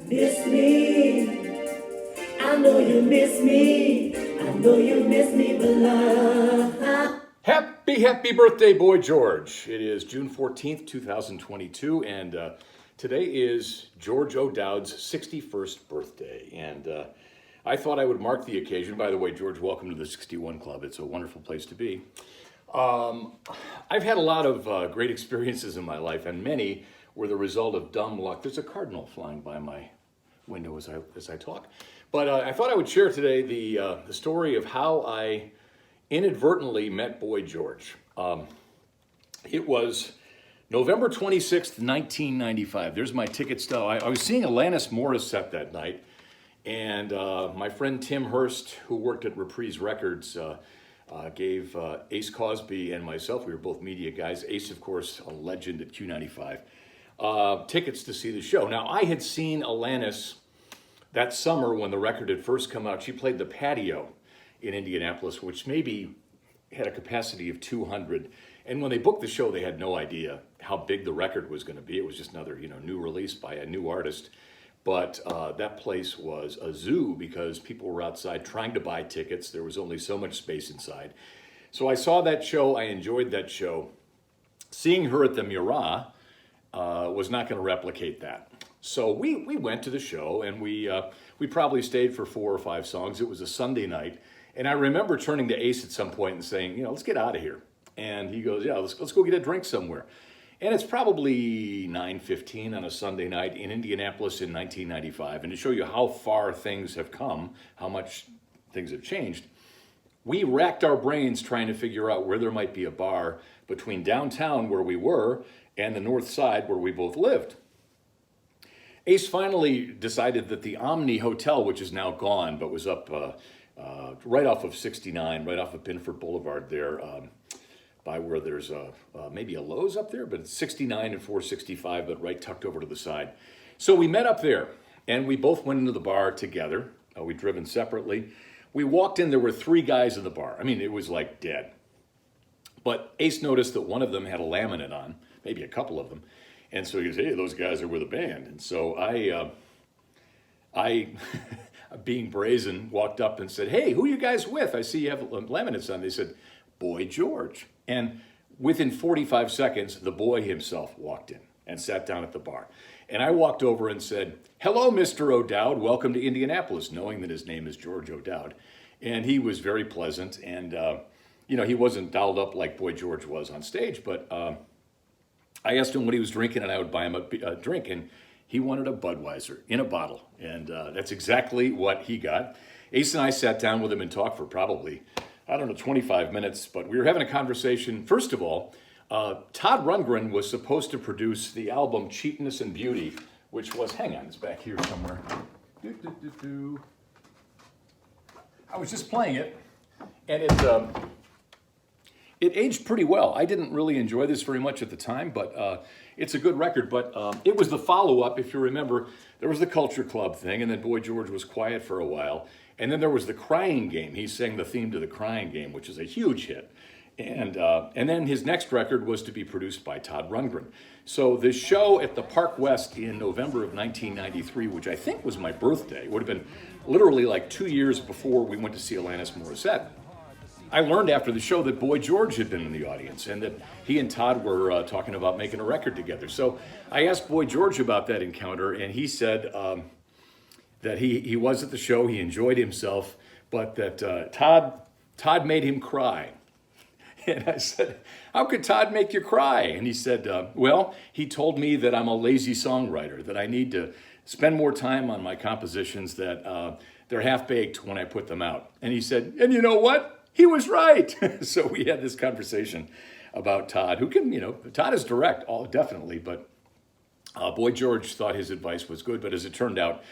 Miss me. I know you miss me. I know you miss me, but love. Happy birthday, Boy George. It is June 14th, 2022, and today is George O'Dowd's 61st birthday. And I thought I would mark the occasion. By the way, George, welcome to the 61 Club. It's a wonderful place to be. I've had a lot of great experiences in my life, and many were the result of dumb luck. There's a cardinal flying by my window as I talk. But I thought I would share today the story of how I inadvertently met Boy George. It was November 26th, 1995. There's my ticket stub. I was seeing Alanis Morissette that night, and my friend Tim Hurst, who worked at Reprise Records, gave Ace Cosby and myself, we were both media guys, Ace, of course, a legend at Q95, tickets to see the show. Now, I had seen Alanis that summer when the record had first come out. She played the Patio in Indianapolis, which maybe had a capacity of 200. And when they booked the show, they had no idea how big the record was going to be. It was just another, new release by a new artist. But that place was a zoo because people were outside trying to buy tickets. There was only so much space inside. So I saw that show. I enjoyed that show. Seeing her at the Murat was not going to replicate that. So we went to the show, and we probably stayed for 4 or 5 songs. It was a Sunday night. And I remember turning to Ace at some point and saying, let's get out of here. And he goes, yeah, let's go get a drink somewhere. And it's probably 9:15 on a Sunday night in Indianapolis in 1995. And to show you how far things have come, how much things have changed, we racked our brains trying to figure out where there might be a bar between downtown where we were and the north side where we both lived. Ace finally decided that the Omni Hotel, which is now gone, but was up right off of 69, right off of Binford Boulevard there, by where there's maybe a Lowe's up there, but it's 69 and 465, but right tucked over to the side. So we met up there, and we both went into the bar together. We'd driven separately. We walked in, there were 3 guys in the bar. I mean, it was like dead. But Ace noticed that one of them had a laminate on, maybe a couple of them. And so he goes, hey, those guys are with a band. And so I being brazen, walked up and said, hey, who are you guys with? I see you have laminates on. They said, Boy George. And within 45 seconds, the boy himself walked in and sat down at the bar. And I walked over and said, hello, Mr. O'Dowd. Welcome to Indianapolis, knowing that his name is George O'Dowd. And he was very pleasant. And, he wasn't dolled up like Boy George was on stage, but I asked him what he was drinking, and I would buy him a drink. And he wanted a Budweiser in a bottle. And that's exactly what he got. Ace and I sat down with him and talked for probably, 25 minutes. But we were having a conversation. First of all, Todd Rundgren was supposed to produce the album Cheapness and Beauty, which was, hang on, it's back here somewhere. I was just playing it, and it aged pretty well. I didn't really enjoy this very much at the time, but it's a good record. But it was the follow-up, if you remember. There was the Culture Club thing, and then Boy George was quiet for a while. And then there was the Crying Game. He sang the theme to the Crying Game, which is a huge hit. And then his next record was to be produced by Todd Rundgren. So this show at the Park West in November of 1993, which I think was my birthday, would have been literally like 2 years before we went to see Alanis Morissette. I learned after the show that Boy George had been in the audience and that he and Todd were talking about making a record together. So I asked Boy George about that encounter, and he said that he was at the show, he enjoyed himself, but that Todd made him cry. And I said, how could Todd make you cry? And he said, well, he told me that I'm a lazy songwriter, that I need to spend more time on my compositions, that they're half-baked when I put them out. And he said, and you know what? He was right. So we had this conversation about Todd, who can, Todd is direct, definitely, but Boy George thought his advice was good, but as it turned out,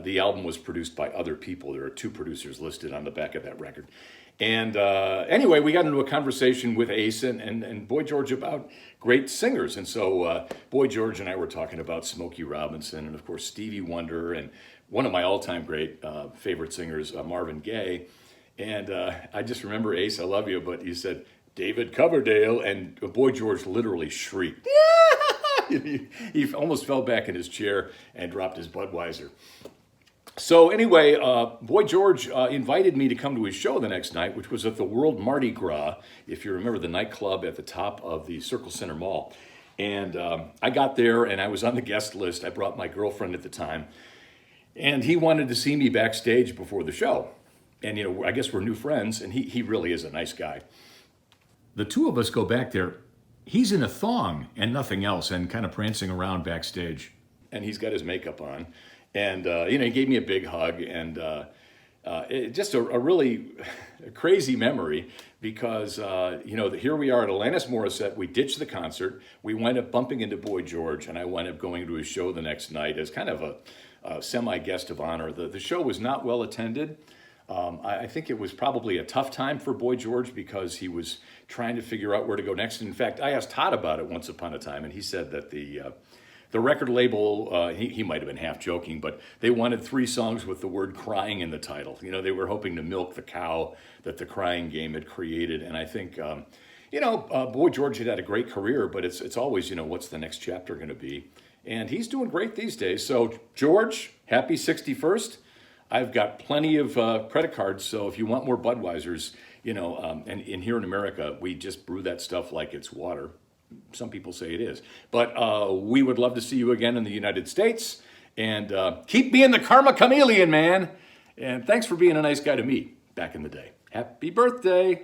the album was produced by other people. There are 2 producers listed on the back of that record. And anyway, we got into a conversation with Ace and Boy George about great singers. And so Boy George and I were talking about Smokey Robinson and, of course, Stevie Wonder and one of my all-time great favorite singers, Marvin Gaye. And I just remember, Ace, I love you, but you said, David Coverdale, and Boy George literally shrieked. He almost fell back in his chair and dropped his Budweiser. So anyway, Boy George invited me to come to his show the next night, which was at the World Mardi Gras, if you remember the nightclub at the top of the Circle Center Mall. And I got there and I was on the guest list. I brought my girlfriend at the time. And he wanted to see me backstage before the show. And, I guess we're new friends, and he really is a nice guy. The two of us go back there. He's in a thong and nothing else and kind of prancing around backstage. And he's got his makeup on. And, he gave me a big hug and just a really crazy memory because, here we are at Alanis Morissette. We ditched the concert. We wind up bumping into Boy George, and I wind up going to his show the next night as kind of a semi-guest of honor. The show was not well attended. I think it was probably a tough time for Boy George because he was trying to figure out where to go next. In fact, I asked Todd about it once upon a time, and he said that the record label, he might have been half joking, but they wanted 3 songs with the word crying in the title. They were hoping to milk the cow that the Crying Game had created. And I think, Boy George had a great career, but it's always, what's the next chapter going to be? And he's doing great these days. So, George, happy 61st. I've got plenty of credit cards, so if you want more Budweisers, and here in America, we just brew that stuff like it's water. Some people say it is. But we would love to see you again in the United States. And keep being the karma chameleon, man. And thanks for being a nice guy to me back in the day. Happy birthday.